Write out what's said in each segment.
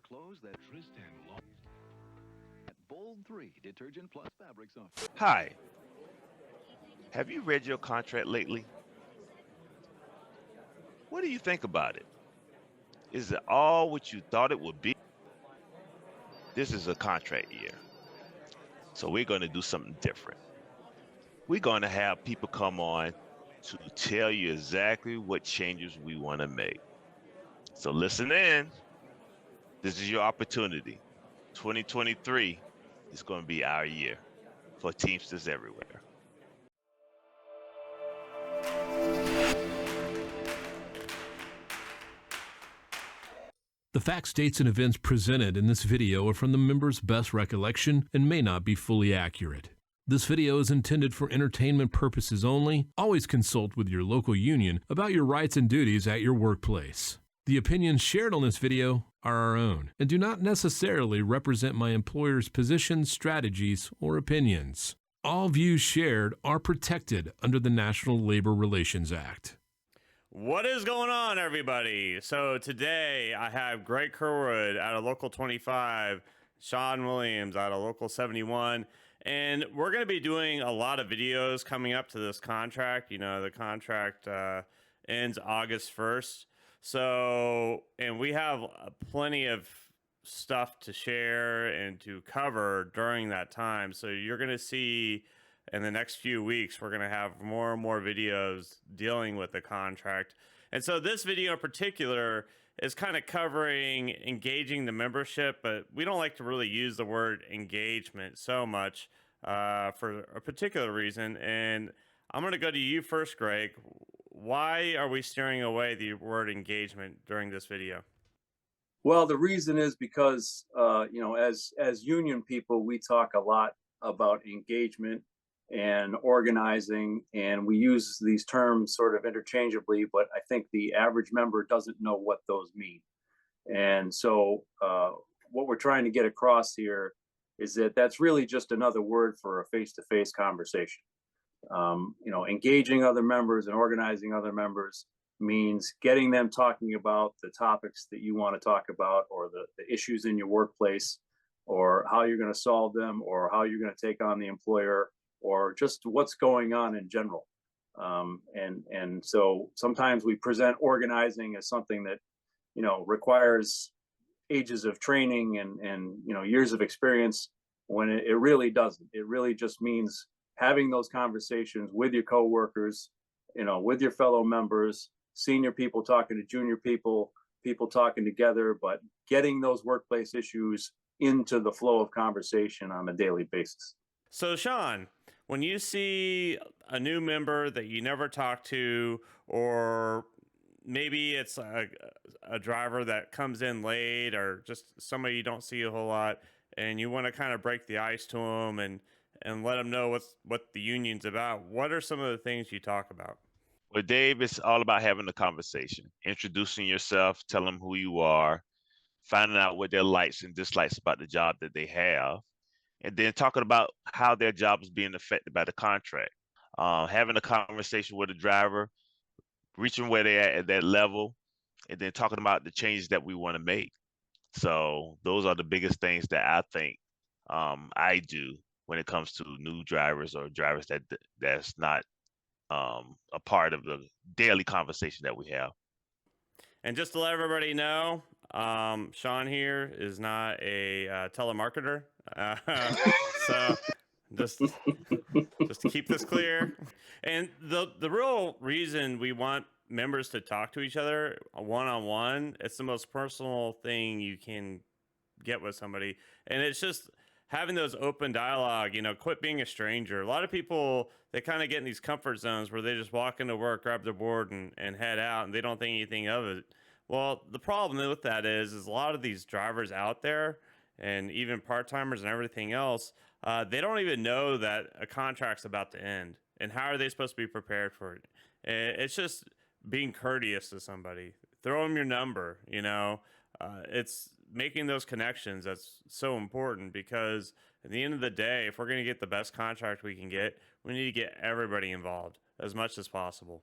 clothes that Tristan lost. Bold 3 Detergent Plus Fabric Softener. Hi. Have you read your contract lately? What do you think about it? Is it all what you thought it would be? This is a contract year, so we're going to do something different. We're going to have people come on to tell you exactly what changes we want to make. So listen in. This is your opportunity. 2023 is going to be our year for Teamsters everywhere. The facts, dates, and events presented in this video are from the members' best recollection and may not be fully accurate. This video is intended for entertainment purposes only. Always consult with your local union about your rights and duties at your workplace. The opinions shared on this video are our own and do not necessarily represent my employer's positions, strategies, or opinions. All views shared are protected under the National Labor Relations Act. What is going on, everybody? So today I have Greg Kerwood out of Local 25, Sean Williams out of Local 71, and we're going to be doing a lot of videos coming up to this contract. You know, the contract ends August 1st. So, and we have plenty of stuff to share and to cover during that time. So you're going to see in the next few weeks, we're going to have more and more videos dealing with the contract. And so this video in particular is kind of covering engaging the membership, but we don't like to really use the word engagement so much for a particular reason. And I'm going to go to you first, Greg. Why are we steering away the word engagement during this video? Well, the reason is because, you know, as union people, we talk a lot about engagement and organizing, and we use these terms sort of interchangeably, but I think the average member doesn't know what those mean. And so what we're trying to get across here is that that's really just another word for a face-to-face conversation. You know, engaging other members and organizing other members means getting them talking about the topics that you want to talk about, or the issues in your workplace, or how you're going to solve them, or how you're going to take on the employer, or just what's going on in general. And so sometimes we present organizing as something that, you know, requires ages of training and you know, years of experience, when it really doesn't. It really just means having those conversations with your coworkers, you know, with your fellow members, senior people talking to junior people, people talking together, but getting those workplace issues into the flow of conversation on a daily basis. So Sean, when you see a new member that you never talked to, or maybe it's a driver that comes in late, or just somebody you don't see a whole lot, and you want to kind of break the ice to them and let them know what the union's about, what are some of the things you talk about? Well, Dave, it's all about having a conversation, introducing yourself, telling them who you are, finding out what their likes and dislikes about the job that they have, and then talking about how their job is being affected by the contract. Having a conversation with the driver, reaching where they're at that level, and then talking about the changes that we want to make. So those are the biggest things that I think I do when it comes to new drivers or drivers that's not a part of the daily conversation that we have. And just to let everybody know, Sean here is not a telemarketer. So just to keep this clear. And the real reason we want members to talk to each other one-on-one, it's the most personal thing you can get with somebody. And it's just having those open dialogue, you know, quit being a stranger. A lot of people, they kind of get in these comfort zones where they just walk into work, grab their board and head out, and they don't think anything of it. Well, the problem with that is a lot of these drivers out there, and even part-timers and everything else, they don't even know that a contract's about to end. And how are they supposed to be prepared for it? It's just being courteous to somebody. Throw them your number, you know. It's making those connections that's so important, because at the end of the day, if we're going to get the best contract we can get, we need to get everybody involved as much as possible.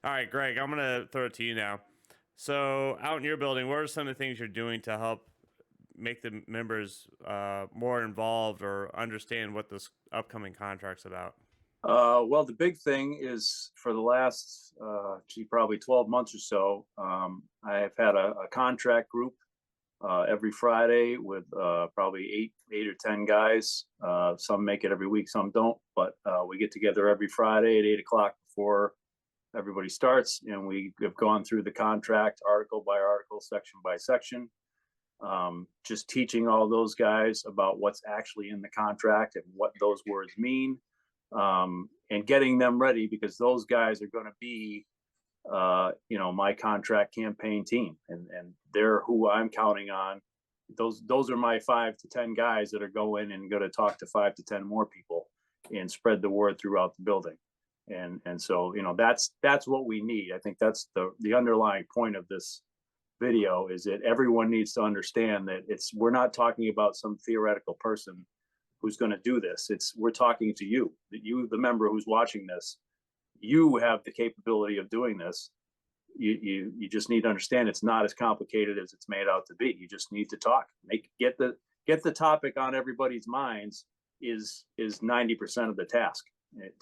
All right, Greg, I'm going to throw it to you now. So out in your building, what are some of the things you're doing to help make the members more involved or understand what this upcoming contract's about? Well, the big thing is for the last, probably 12 months or so, I've had a contract group every Friday with probably eight or 10 guys. Some make it every week, some don't, but we get together every Friday at 8 o'clock before everybody starts, and we have gone through the contract article by article, section by section, just teaching all those guys about what's actually in the contract and what those words mean, and getting them ready, because those guys are going to be my contract campaign team, and they're who I'm counting on. Those are my 5 to 10 guys that are going and going to talk to 5 to 10 more people and spread the word throughout the building. And so, that's what we need. I think that's the underlying point of this video, is that everyone needs to understand that we're not talking about some theoretical person who's going to do this. We're talking to you, the member who's watching this. You have the capability of doing this. You just need to understand it's not as complicated as it's made out to be. You just need to talk. Get the topic on everybody's minds is 90% of the task,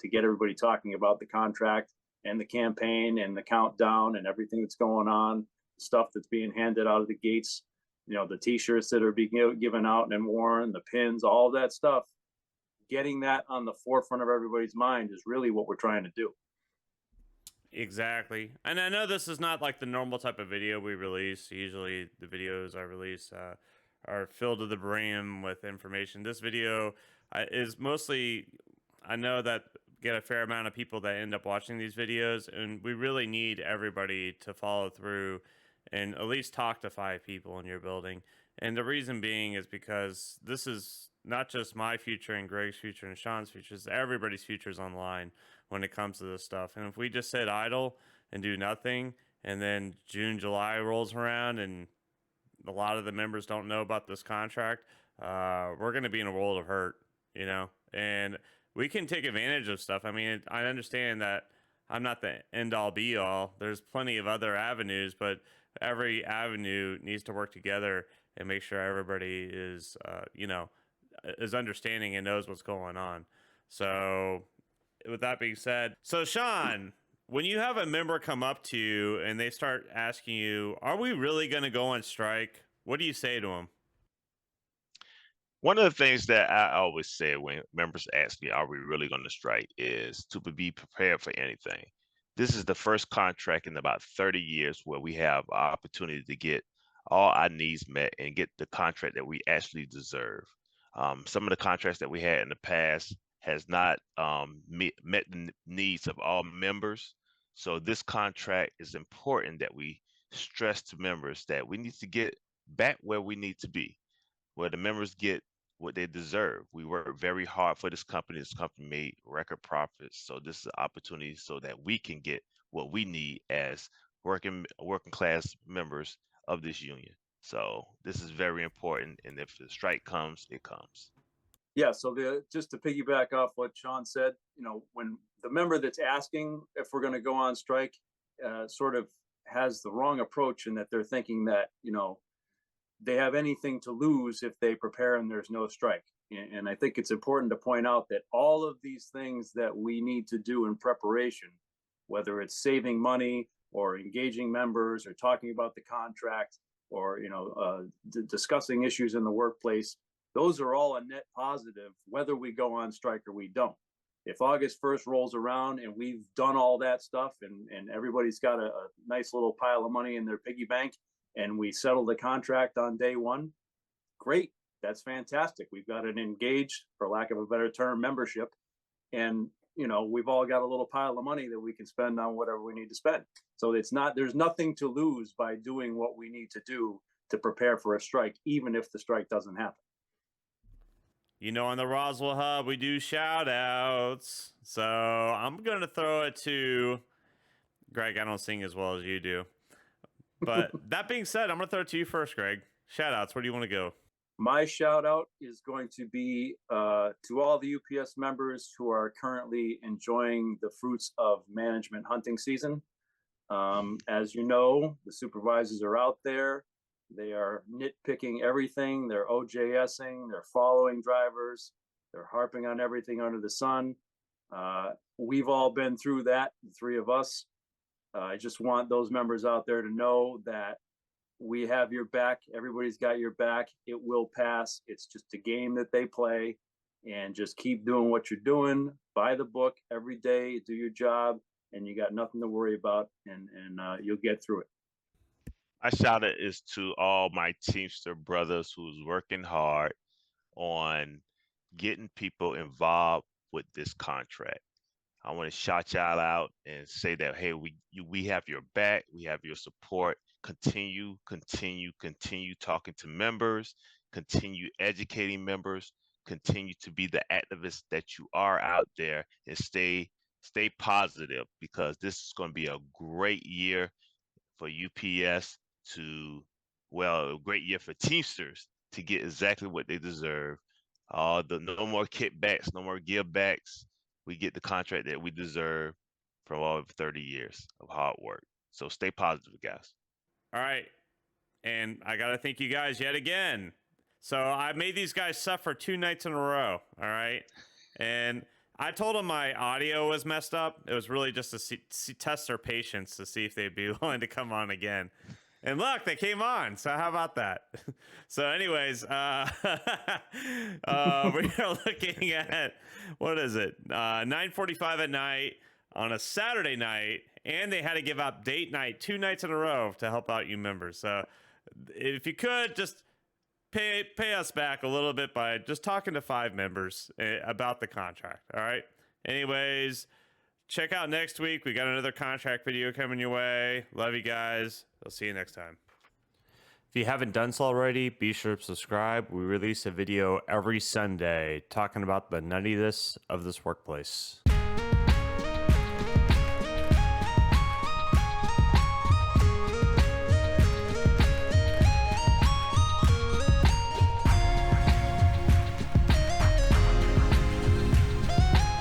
to get everybody talking about the contract and the campaign and the countdown and everything that's going on, stuff that's being handed out of the gates, the t-shirts that are being given out and worn, the pins, all that stuff. Getting that on the forefront of everybody's mind is really what we're trying to do. Exactly. And I know this is not like the normal type of video we release. Usually the videos I release are filled to the brim with information. This video is mostly, I know that get a fair amount of people that end up watching these videos, and we really need everybody to follow through and at least talk to 5 people in your building. And the reason being is because this is not just my future and Greg's future and Sean's future, it's everybody's future's online when it comes to this stuff. And if we just sit idle and do nothing, and then June, July rolls around and a lot of the members don't know about this contract, we're going to be in a world of hurt, and we can take advantage of stuff. I mean, I understand that I'm not the end all be all. There's plenty of other avenues, but every avenue needs to work together and make sure everybody is, is understanding and knows what's going on. So with that being said, so Sean, when you have a member come up to you and they start asking you, are we really going to go on strike? What do you say to them? One of the things that I always say when members ask me, are we really going to strike, is to be prepared for anything. This is the first contract in about 30 years where we have an opportunity to get all our needs met and get the contract that we actually deserve. Some of the contracts that we had in the past has not met the needs of all members. So this contract is important that we stress to members that we need to get back where we need to be, where the members get what they deserve. We work very hard for this company. This company made record profits. So this is an opportunity so that we can get what we need as working class members of this union. So this is very important. And if the strike comes, it comes. Yeah, so just to piggyback off what Sean said, when the member that's asking if we're going to go on strike sort of has the wrong approach, in that they're thinking that, they have anything to lose if they prepare and there's no strike. And I think it's important to point out that all of these things that we need to do in preparation, whether it's saving money or engaging members or talking about the contract or, discussing issues in the workplace, those are all a net positive, whether we go on strike or we don't. If August 1st rolls around and we've done all that stuff and everybody's got a nice little pile of money in their piggy bank, and we settle the contract on day one, great. That's fantastic. We've got an engaged, for lack of a better term, membership. And, we've all got a little pile of money that we can spend on whatever we need to spend. So there's nothing to lose by doing what we need to do to prepare for a strike, even if the strike doesn't happen. On the Roswell Hub, we do shout outs. So I'm going to throw it to Greg. I don't sing as well as you do. But that being said, I'm going to throw it to you first, Greg. Shout outs. Where do you want to go? My shout out is going to be to all the UPS members who are currently enjoying the fruits of management hunting season. As you know, the supervisors are out there. They are nitpicking everything. They're OJSing. They're following drivers. They're harping on everything under the sun. We've all been through that, the three of us. I just want those members out there to know that we have your back. Everybody's got your back. It will pass. It's just a game that they play, and just keep doing what you're doing. Buy the book every day, do your job, and you got nothing to worry about, and you'll get through it. My shout out is to all my Teamster brothers who's working hard on getting people involved with this contract. I want to shout y'all out and say that, hey, we have your back, we have your support. Continue talking to members, continue educating members, continue to be the activists that you are out there, and stay positive, because this is going to be a great year for UPS a great year for Teamsters to get exactly what they deserve. No more kickbacks, no more givebacks. We get the contract that we deserve from all 30 years of hard work. So stay positive, guys. All right. And I got to thank you guys yet again. So I made these guys suffer 2 nights in a row. All right. And I told them my audio was messed up. It was really just to test their patience to see if they'd be willing to come on again. And look, they came on. So how about that? So anyways, we are looking at, what is it? 9:45 at night on a Saturday night. And they had to give up date night 2 nights in a row to help out you members. So if you could just pay us back a little bit by just talking to 5 members about the contract. All right. Anyways, check out next week. We got another contract video coming your way. Love you guys. I'll see you next time. If you haven't done so already, be sure to subscribe. We release a video every Sunday talking about the nuttiness of this workplace.